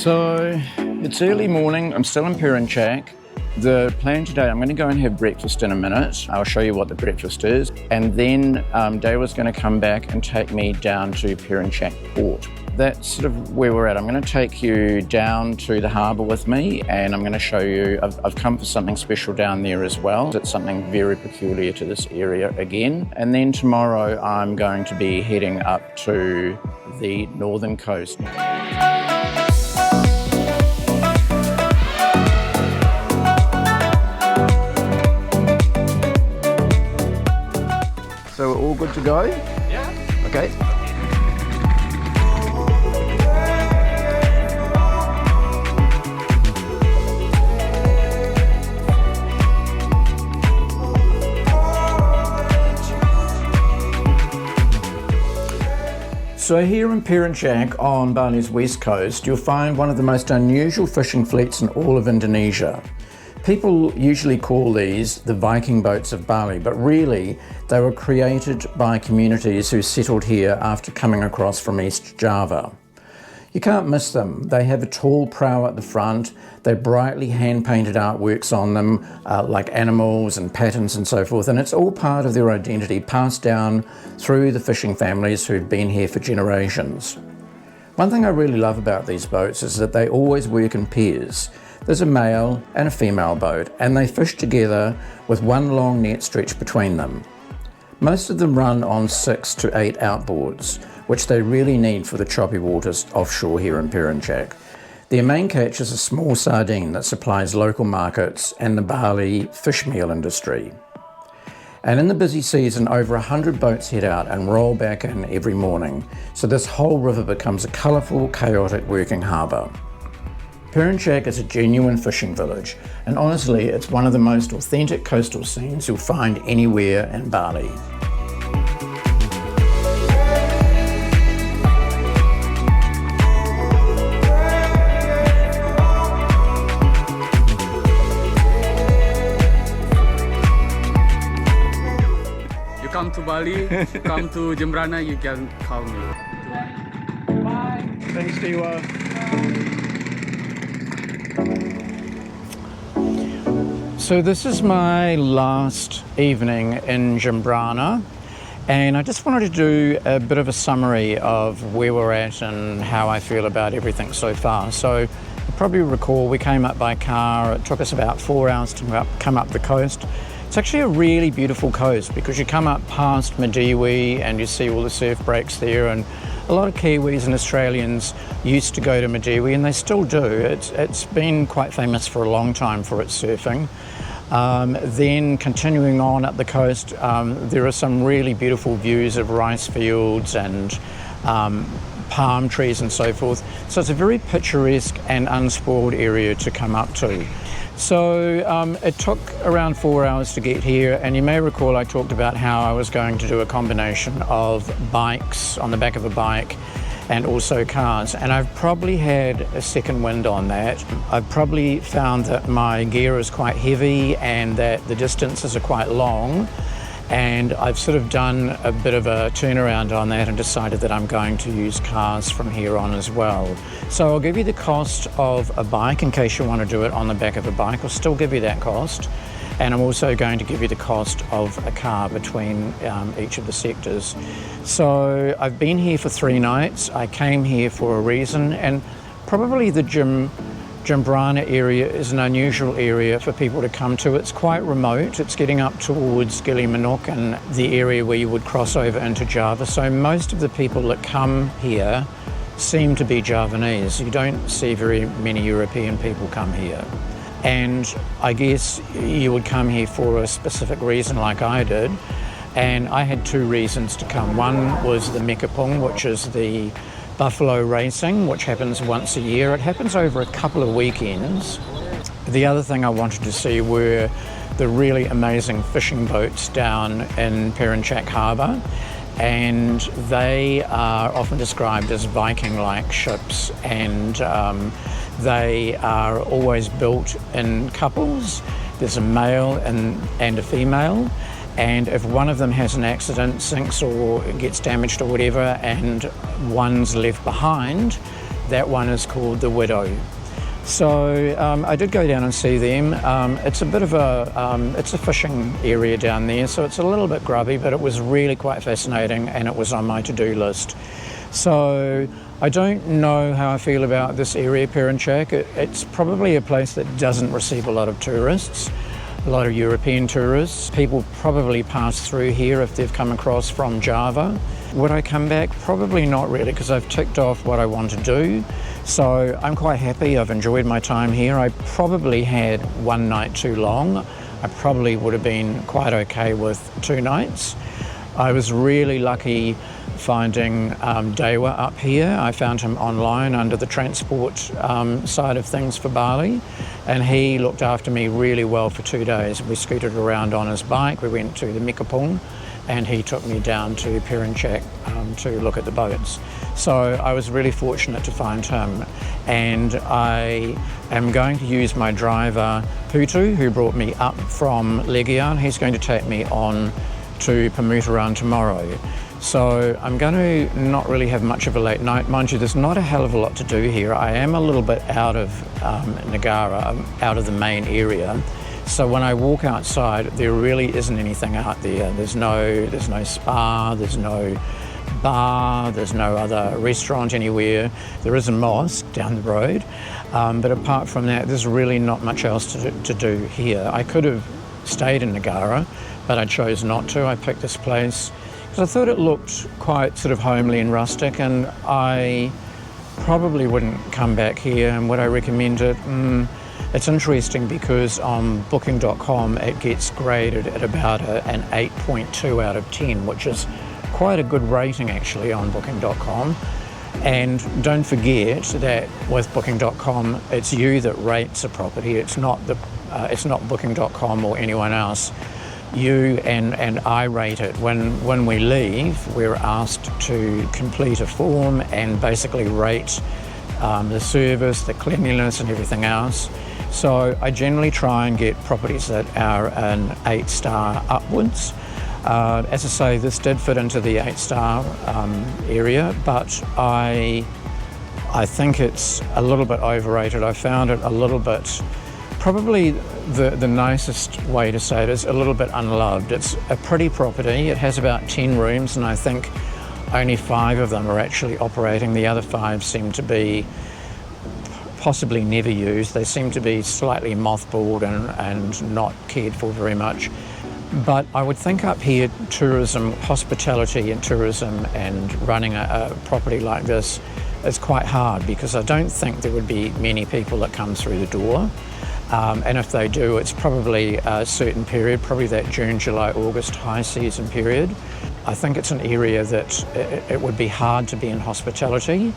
So it's early morning, I'm still in Perancak. The plan today, I'm going to go and have breakfast in a minute. I'll show you what the breakfast is. And then Dale going to come back and take me down to Perancak port. That's sort of where we're at. I'm going to take you down to the harbour with me, and I'm going to show you, I've come for something special down there as well. It's something very peculiar to this area again. And then tomorrow I'm going to be heading up to the northern coast. So we're all good to go? Yeah. Okay. So here in Perancak on Bali's west coast, you'll find one of the most unusual fishing fleets in all of Indonesia. People usually call these the Viking boats of Bali, but really they were created by communities who settled here after coming across from East Java. You can't miss them. They have a tall prow at the front, they're brightly hand-painted artworks on them, like animals and patterns and so forth, and it's all part of their identity passed down through the fishing families who've been here for generations. One thing I really love about these boats is that they always work in pairs. There's a male and a female boat, and they fish together with one long net stretched between them. Most of them run on 6 to 8 outboards, which they really need for the choppy waters offshore here in Perancak. Their main catch is a small sardine that supplies local markets and the Bali fish meal industry. And in the busy season, over 100 boats head out and roll back in every morning, so this whole river becomes a colourful, chaotic working harbour. Perancak is a genuine fishing village, and honestly, it's one of the most authentic coastal scenes you'll find anywhere in Bali. You come to Bali, come to Jembrana, you can call me. Bye. Thanks, Dewa. So this is my last evening in Jembrana, and I just wanted to do a bit of a summary of where we're at and how I feel about everything so far. So you probably recall we came up by car. It took us about 4 hours to come up the coast. It's actually a really beautiful coast because you come up past Madiwi and you see all the surf breaks there, and a lot of Kiwis and Australians used to go to Madiwi, and they still do. It's been quite famous for a long time for its surfing. Then continuing on up the coast, there are some really beautiful views of rice fields and palm trees and so forth. So it's a very picturesque and unspoiled area to come up to. So it took around 4 hours to get here, and you may recall I talked about how I was going to do a combination of bikes on the back of a bike and also cars, and I've probably had a second wind on that. I've probably found that my gear is quite heavy and that the distances are quite long, and I've sort of done a bit of a turnaround on that and decided that I'm going to use cars from here on as well. So I'll give you the cost of a bike in case you want to do it on the back of a bike. I'll still give you that cost, and I'm also going to give you the cost of a car between each of the sectors. So I've been here for 3 nights. I came here for a reason, and probably the Jembrana area is an unusual area for people to come to. It's quite remote. It's getting up towards Gili Manuk and the area where you would cross over into Java. So most of the people that come here seem to be Javanese. You don't see very many European people come here. And I guess you would come here for a specific reason like I did. And I had 2 reasons to come. One was the Mekapung, which is the buffalo racing, which happens once a year. It happens over a couple of weekends. The other thing I wanted to see were the really amazing fishing boats down in Perancak Harbour, and they are often described as Viking-like ships, and they are always built in couples. There's a male and a female, and if one of them has an accident, sinks or gets damaged or whatever, and one's left behind, that one is called the Widow. So I did go down and see them. It's a bit of it's a fishing area down there, so it's a little bit grubby, but it was really quite fascinating and it was on my to-do list. So I don't know how I feel about this area, Perancak. It's probably a place that doesn't receive a lot of tourists, a lot of European tourists. People probably pass through here if they've come across from Java. Would I come back? Probably not really, because I've ticked off what I want to do. So I'm quite happy. I've enjoyed my time here. I probably had one night too long. I probably would have been quite okay with 2 nights. I was really lucky finding Dewa up here. I found him online under the transport side of things for Bali, and he looked after me really well for 2 days. We scooted around on his bike. We went to the Mikapung, and he took me down to Perancak to look at the boats. So I was really fortunate to find him, and I am going to use my driver Putu, who brought me up from Legian. He's going to take me on to Pemutaran tomorrow. So I'm going to not really have much of a late night. Mind you, there's not a hell of a lot to do here. I am a little bit out of Negara, out of the main area. So when I walk outside, there really isn't anything out there. There's no spa, there's no bar, there's no other restaurant anywhere. There is a mosque down the road, but apart from that, there's really not much else to do here. I could have stayed in Negara, but I chose not to. I picked this place because I thought it looked quite sort of homely and rustic, and I probably wouldn't come back here. And would I recommend it? It's interesting because on booking.com it gets graded at about an 8.2 out of 10, which is quite a good rating actually on booking.com. And don't forget that with booking.com, it's you that rates a property. It's not booking.com or anyone else. You and I rate it. When we leave, we're asked to complete a form and basically rate the service, the cleanliness and everything else. So I generally try and get properties that are an 8-star upwards. As I say, this did fit into the 8-star area, but I think it's a little bit overrated. I found it a little bit, probably the nicest way to say it is a little bit unloved. It's a pretty property. It has about 10 rooms, and I think only 5 of them are actually operating. The other 5 seem to be possibly never used. They seem to be slightly mothballed and not cared for very much. But I would think up here, tourism, hospitality and tourism and running a property like this is quite hard, because I don't think there would be many people that come through the door. And if they do, it's probably a certain period, probably that June, July, August high season period. I think it's an area that it would be hard to be in hospitality.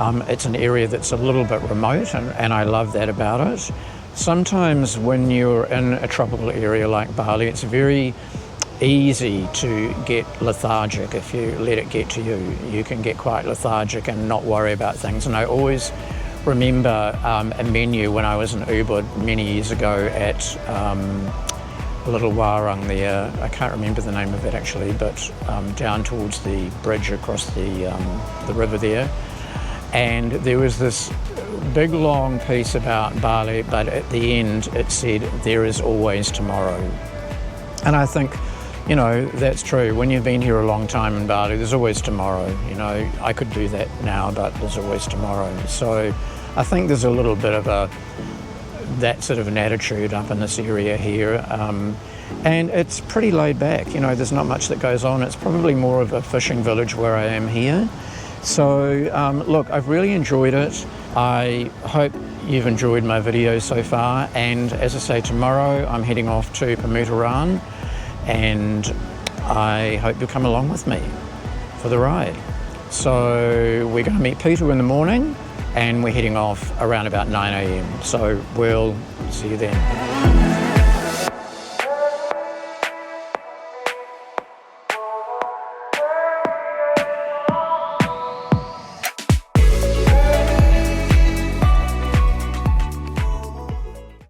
It's an area that's a little bit remote, and I love that about it. Sometimes when you're in a tropical area like Bali, it's very easy to get lethargic if you let it get to you. You can get quite lethargic and not worry about things. And I always remember a menu when I was in Ubud many years ago at a little warung there. I can't remember the name of it actually, but down towards the bridge across the river there. And there was this big long piece about Bali, but at the end it said, "There is always tomorrow." And I think, you know, that's true. When you've been here a long time in Bali, there's always tomorrow. You know, I could do that now, but there's always tomorrow. So I think there's a little bit of that sort of an attitude up in this area here. And it's pretty laid back. You know, there's not much that goes on. It's probably more of a fishing village where I am here. So look, I've really enjoyed it. I hope you've enjoyed my video so far, and as I say, tomorrow I'm heading off to Pemutaran, and I hope you'll come along with me for the ride. So we're going to meet Peter in the morning, and we're heading off around about 9 a.m. So we'll see you then.